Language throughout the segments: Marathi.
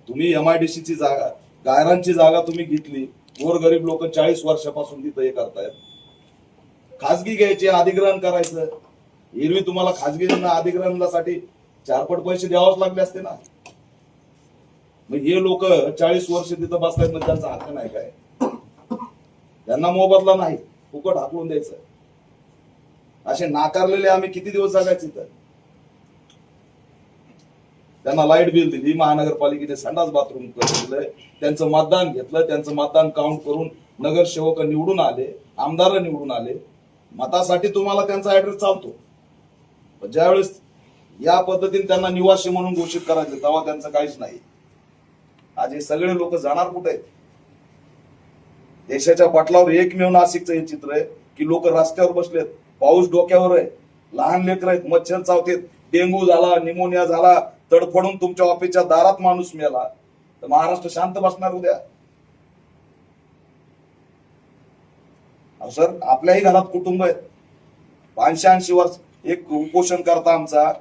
तुम्ही MIDC ची जागा, गायरांची जागा तुम्ही घेतली, गोरगरीब लोक 40 वर्षापासून तिथं हे करतायत. खासगी घ्यायचे, अधिग्रहण करायचं. एरवी तुम्हाला खासगी अधिग्रहणासाठी 4 पट पैसे द्यावाच लागले असते ना. मग हे लोक 40 वर्ष तिथं बसतायत, म्हणजे त्यांचा हक्क नाही काय? त्यांना मोबदला नाही, फुकट हाकलून द्यायचं. असे नाकारलेले आम्ही किती दिवस जगायचे तर? त्यांना लाईट बिल दिली, महानगरपालिकेने संडास बाथरूम दिलंय, त्यांचं मतदान घेतलं, त्यांचं मतदान काउंट करून नगरसेवक निवडून आले, आमदार निवडून आले. मतासाठी तुम्हाला त्यांचा ऍड्रेस चालतो. ज्यावेळेस या पद्धतीने त्यांना निवासी म्हणून घोषित करायचं, तेव्हा त्यांचं काहीच नाही. आज हे सगळे लोक जाणार कुठे आहेत? देशाच्या पाटलावर एकमेव नाशिकचं हे चित्र आहे की लोक रस्त्यावर बसलेत, पाऊस डोक्यावर आहे, लहान लेकर आहेत, मच्छर चावतेत, डेंग्यू झाला, निमोनिया झाला, तडफडून तुमच्या ऑफिसच्या दारात माणूस मेला, तर महाराष्ट्र शांत बसणार उद्या? सर, आपल्याही घरात कुटुंब आहेत, 85 वर्ष. एक उपोषण करता आमचा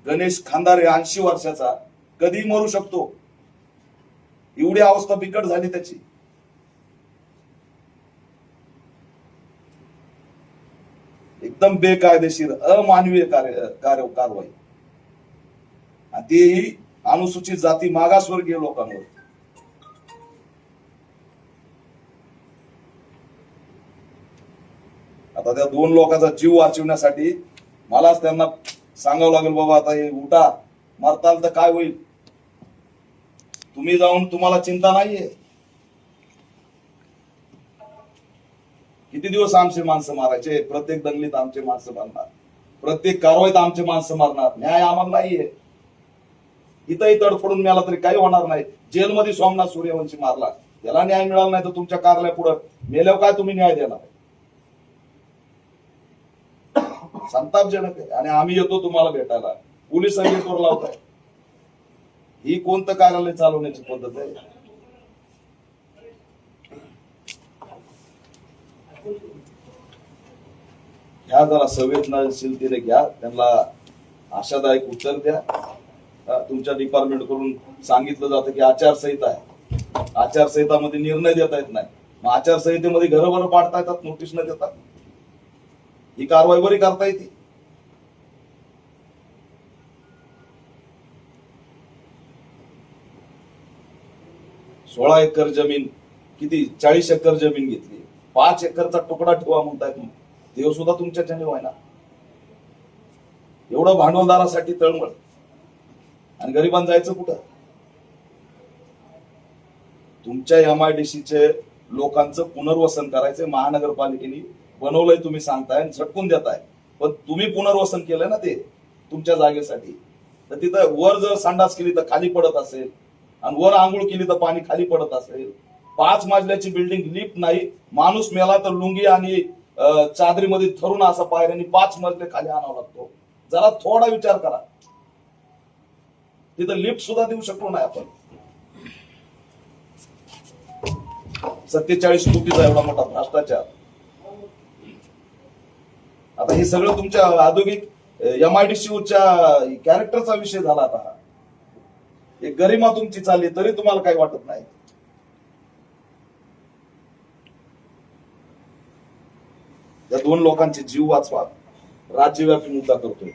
गणेश खांदारे 80 वर्षाचा, कधी मरू शकतो, एवढी अवस्था बिकट झाली त्याची. एकदम बेकायदेशीर अमानवीय कारवाई, आणि तेही अनुसूचित जाती मागासवर्गीय लोकांवर. आता त्या 2 लोकांचा जीव वाचवण्यासाठी मलाच त्यांना सांगावं लागेल, बाबा आता हे उठा, मरताल तर काय होईल? तुम्ही जाऊन, तुम्हाला चिंता नाहीये? किती दिवस आमचे माणसं मारायचे? प्रत्येक दंगलीत आमचे माणसं मारणार, प्रत्येक कारवाईत आमचे माणसं मारणार. न्याय आम्हाला नाहीये. इथंही तडफडून मिळाला तरी काही होणार नाही. जेलमध्ये सोमनाथ सूर्यवंशी मारला, त्याला न्याय मिळाला नाही, तर तुमच्या कार्यालय पुढे मेल्यावर काय तुम्ही न्याय देणार? संतापजनक आहे. आणि आम्ही येतो तुम्हाला भेटायला, पोलीस गेटवर लावताय. ही कोणतं कार्यालय चालवण्याची पद्धत आहे? ह्या जरा संवेदनशीलतेने घ्या, त्यांना आशादायक उत्तर द्या. तुमच्या डिपार्टमेंट कडून सांगितलं जातं की आचारसंहिता आहे, आचारसंहितामध्ये निर्णय देता येत नाही. मग आचारसंहितेमध्ये घरं पाडता येतात, नोटीस न देतात? ही कारवाई बरी करता येते. सोळा एकर जमीन, किती 40 एकर जमीन घेतली, 5 एकरचा तुकडा ठेवा म्हणतायत. देव सुद्धा तुमच्याच्याने व्हायना. एवढं भांडवलदारासाठी तळमळ, आणि गरिबांना जायचं कुठं? तुमच्या MIDCचे लोकांचं पुनर्वसन करायचंय, महानगरपालिकेने बनवलंय, तुम्ही सांगताय, झटकून देताय. पण तुम्ही पुनर्वसन केलंय ना ते तुमच्या जागेसाठी. तर तिथं वर जर संडास केली तर खाली पडत असेल, आणि वर आंघोळ केली तर पाणी खाली पडत असेल, 5 मजल्याची बिल्डिंग, लिफ्ट नाही, माणूस मेला तर लुंगी आणि चादरीमध्ये धरून असा पायऱ्यांनी 5 मजले खाली आणावा लागतो. जरा थोडा विचार करा. तिथं लिफ्ट सुद्धा देऊ शकलो नाही आपण. 47 कोटीचा एवढा मोठा भ्रष्टाचार. आता हे सगळं तुमच्या औद्योगिक MIDCच्या कॅरेक्टरचा विषय झाला. आता एक गरिमा तुमची चालली, तरी तुम्हाला काही वाटत नाही. त्या 2 लोकांचे जीव वाचवा, राज्यव्यापी मुद्दा करतोय.